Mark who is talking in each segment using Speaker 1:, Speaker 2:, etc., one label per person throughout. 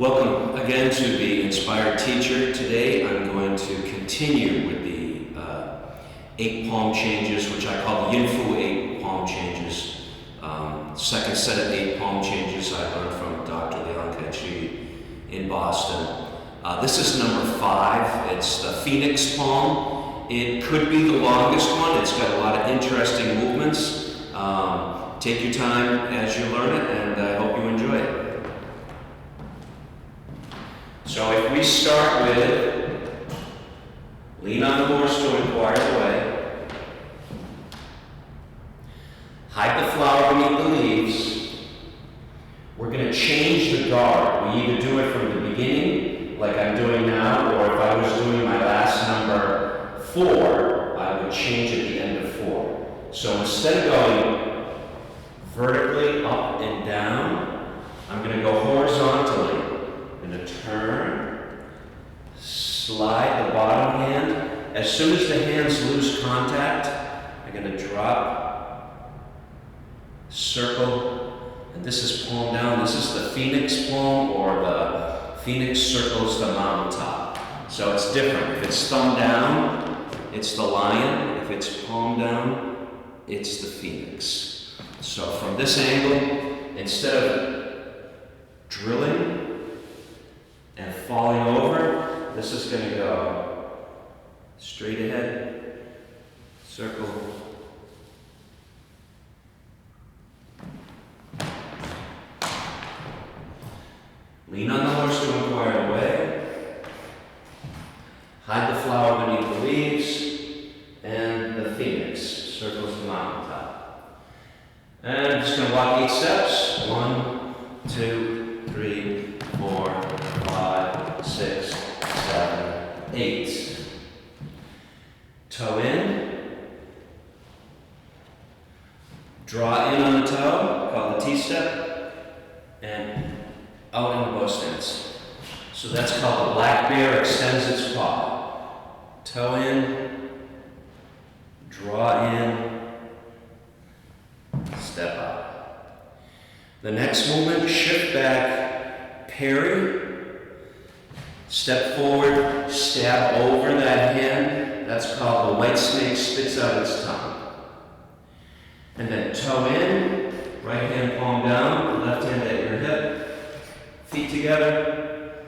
Speaker 1: Welcome again to the Inspired Teacher. Today I'm going to continue with the 8 palm changes, which I call the Yin Fu 8 palm changes. Second set of 8 palm changes I learned from Dr. Zhang in Boston. This is number 5. It's the Phoenix palm. It could be the longest one. It's got a lot of interesting movements. Take your time as you learn it, and I hope you enjoy it. So if we start with lean on the horse to inquire the way, hide the flower beneath the leaves. We're going to change the guard. We either do it from the beginning, like I'm doing now, or if I was doing my last number 4, I would change at the end of 4. So instead of going vertically up and down, I'm going to go horizontally. I'm going to turn, slide the bottom hand. As soon as the hands lose contact, I'm going to drop, circle, and this is palm down. This is the Phoenix palm, or the Phoenix circles the mountaintop. So it's different. If it's thumb down, it's the lion. If it's palm down, it's the Phoenix. So from this angle, instead of drilling and falling over, this is going to go straight ahead, circle, lean on the horse to inquire the way, hide the flower beneath the leaves, and the Phoenix circles the mountaintop. And I'm just going to walk 8 steps. 1, 2, 3, 4, 5, 6, 7, 8. Toe in. Draw in on the toe, called the T-step, and out in the bow stance. So that's called the black bear extends its paw. Toe in, draw in, step out. The next movement, shift back, parry, step forward, stab over that hand. That's called the white snake spits out its tongue. And then toe in, right hand palm down, left hand at your hip, feet together,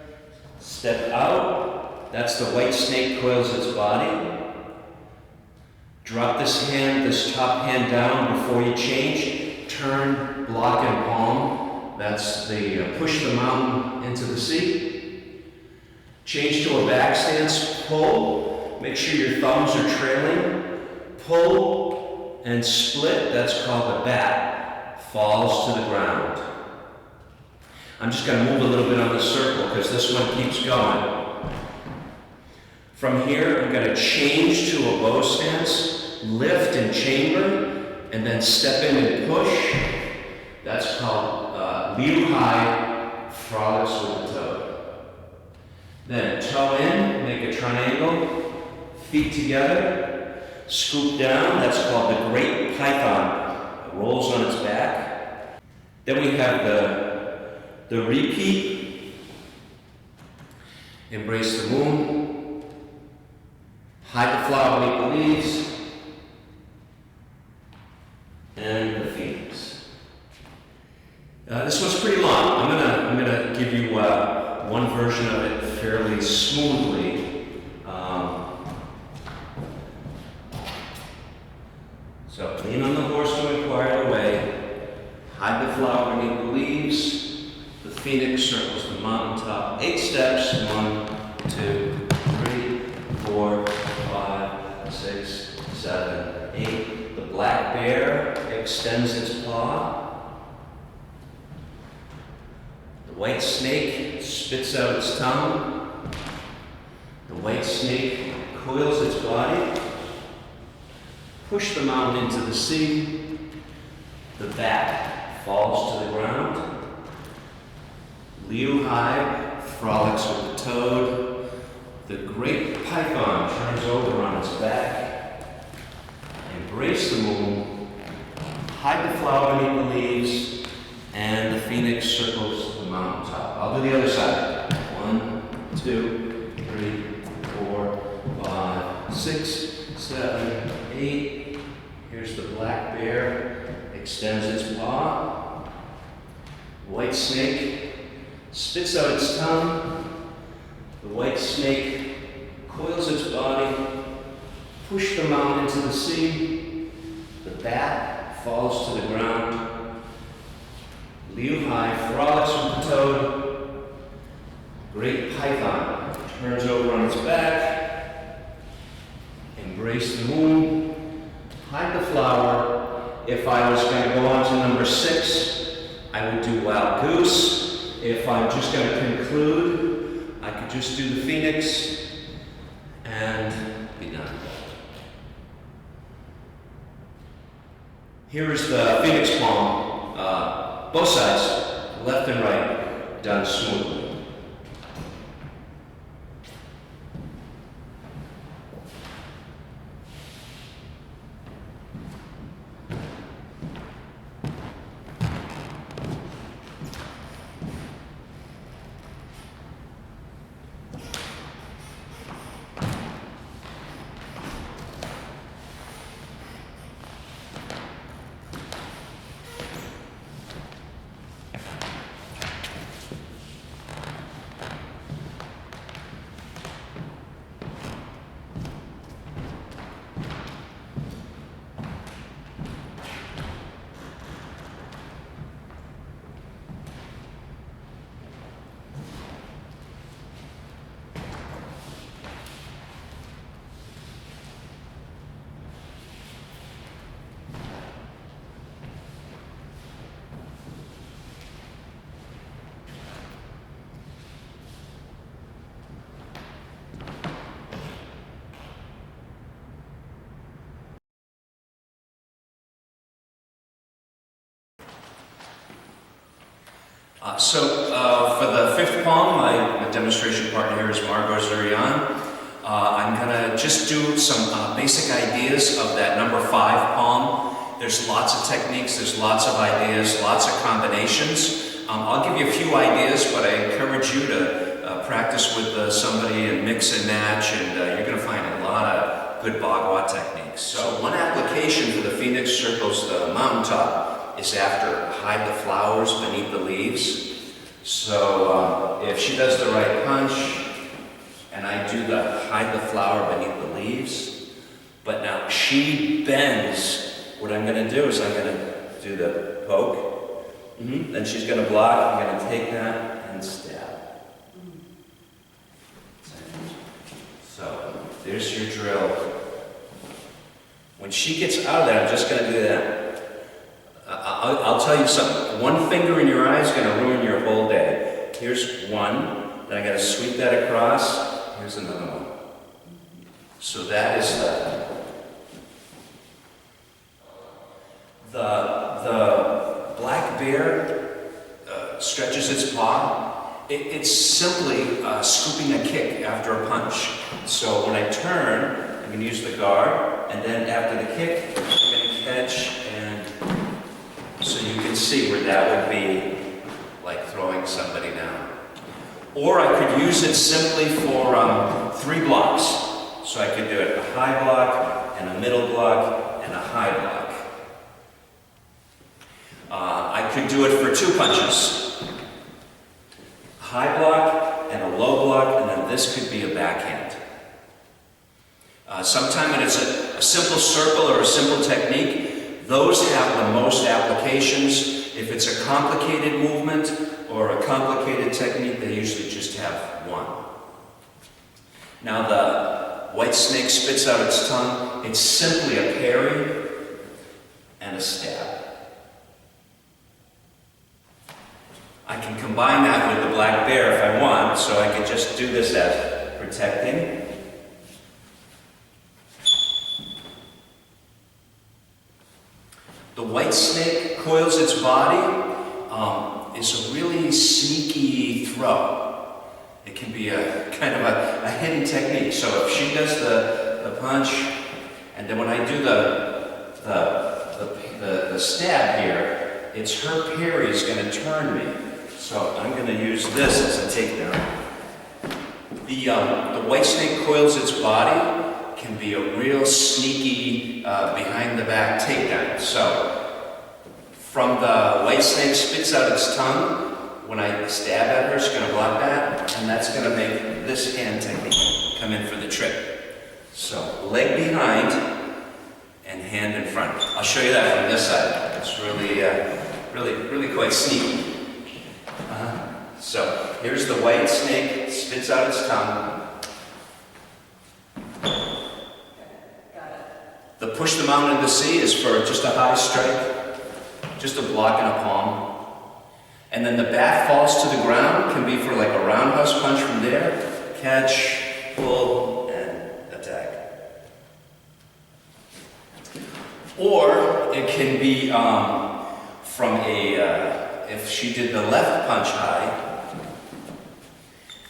Speaker 1: step out. That's the white snake coils its body. Drop this hand, this top hand down before you change. Turn, block, and palm. That's the push the mountain into the sea. Change to a back stance, pull. Make sure your thumbs are trailing. Pull and split. That's called the bat. Falls to the ground. I'm just going to move a little bit on the circle because this one keeps going. From here, I'm going to change to a bow stance, lift and chamber, and then step in and push. That's called Liu Hai, frolics with the toe. Then toe in, make a triangle, feet together, scoop down. That's called the Great Python. It rolls on its back. Then we have the repeat. Embrace the moon. Hide the flower beneath the leaves. And the Phoenix. This one's pretty long. I'm gonna give you one version of it fairly smoothly. So lean on the horse to inquire the way. Hide the flower beneath the leaves. The Phoenix circles the mountaintop. 8 steps. 1, 2, 3, 4, 5, 6, 7, 8. The black bear extends its paw. The white snake spits out its tongue. The white snake coils its body. Push the mountain into the sea. The bat falls to the ground. Liu Hai frolics with the toad. The great python turns over on its back. Embrace the moon. Hide the flower beneath the leaves. And the Phoenix circles the mountaintop. I'll do the other side. 1, 2, 3, 4, 5, 6, 7, 8. Here's the black bear. Extends its paw. White snake spits out its tongue. The white snake coils its body. Push the mountain into the sea. The bat falls to the ground. Liu Hai frolics with the toad. Great python turns over on its back. Embrace the moon. Hide the flower. If I was going to go on to number 6, I would do wild goose. If I'm just going to conclude, I could just do the phoenix and be done. Here is the phoenix palm. Both sides, left and right, done smoothly. For the 5th palm, my demonstration partner here is Margot Zurian. I'm going to just do some basic ideas of that number 5 palm. There's lots of techniques, there's lots of ideas, lots of combinations. I'll give you a few ideas, but I encourage you to practice with somebody and mix and match, and you're going to find a lot of good Bagua techniques. So one application for the phoenix circles the mountaintop is after hide the flowers beneath the leaves. So if she does the right punch, and I do the hide the flower beneath the leaves, but now she bends, what I'm going to do is I'm going to do the poke, then she's going to block, I'm going to take that and stab. So there's your drill. When she gets out of there, I'm just going to do that. I'll tell you something. One finger in your eye is going to ruin your whole day. Here's one. Then I got to sweep that across. Here's another one. So that is the black bear stretches its paw. It's simply scooping a kick after a punch. So when I turn, I'm going to use the guard, and then after the kick, I'm going to catch, and so you can see where that would be like throwing somebody down. Or I could use it simply for 3 blocks. So I could do it a high block, and a middle block, and a high block. I could do it for 2 punches. High block and a low block, and then this could be a backhand. Sometimes when it's a simple circle or a simple technique, those have the most applications. If it's a complicated movement or a complicated technique, they usually just have 1. Now the white snake spits out its tongue. It's simply a parry and a stab. I can combine that with the black bear if I want, so I could just do this as protecting. The white snake coils its body. Is a really sneaky throw. It can be a kind of a hidden technique. So if she does the punch, and then when I do the stab here, it's her parry is going to turn me. So I'm going to use this as a takedown. The white snake coils its body, can be a real sneaky behind the back takedown. So from the white snake spits out its tongue, when I stab at her, it's going to block that, and that's going to make this hand technique come in for the trick. So leg behind and hand in front. I'll show you that from this side. It's really quite sneaky. So here's the white snake, spits out its tongue. The push the mountain into sea is for just a high strike, just a block and a palm. And then the bat falls to the ground, can be for like a roundhouse punch from there, catch, pull, and attack. Or it can be from if she did the left punch high,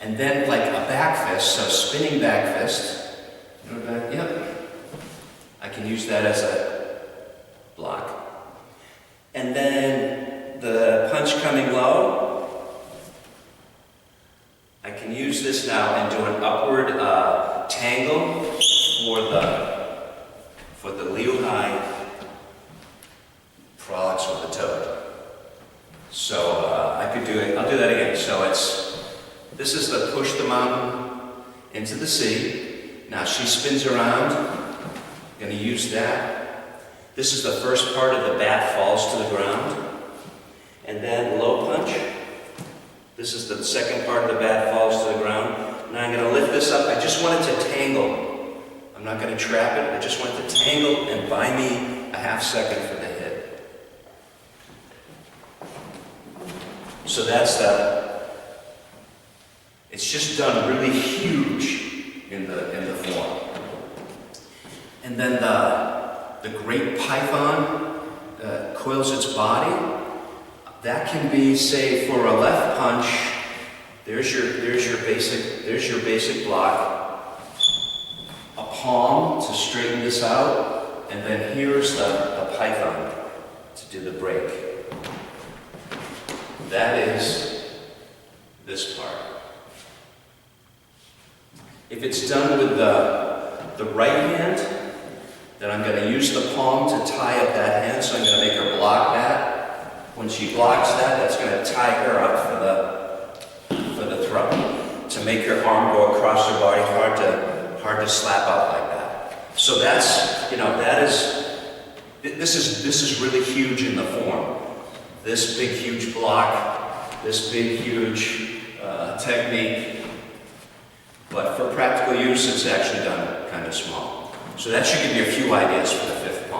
Speaker 1: and then like a back fist, so spinning back fist. Yep. I can use that as a block. And then the punch coming low, I can use this now and do an upward tangle for the Liu Hai frolics with the toad. So I could do it, I'll do that again. So this is the push the mountain into the sea. Now she spins around. Going to use that. This is the first part of the bat falls to the ground. And then low punch. This is the second part of the bat falls to the ground. Now I'm going to lift this up. I just want it to tangle. I'm not going to trap it. I just want it to tangle and buy me a half second for the hit. So that's it's just done really huge in the form. And then the great python coils its body. That can be, say, for a left punch. There's your basic block. A palm to straighten this out, and then here's the python to do the break. That is this part. If it's done with the right hand, then I'm going to use the palm to tie up that hand, so I'm going to make her block that. When she blocks that, that's going to tie her up for the throw. To make her arm go across her body, hard to slap out like that. So that's, this is really huge in the form. This big huge block, this big huge technique. But for practical use, it's actually done kind of small. So that should give you a few ideas for the fifth part.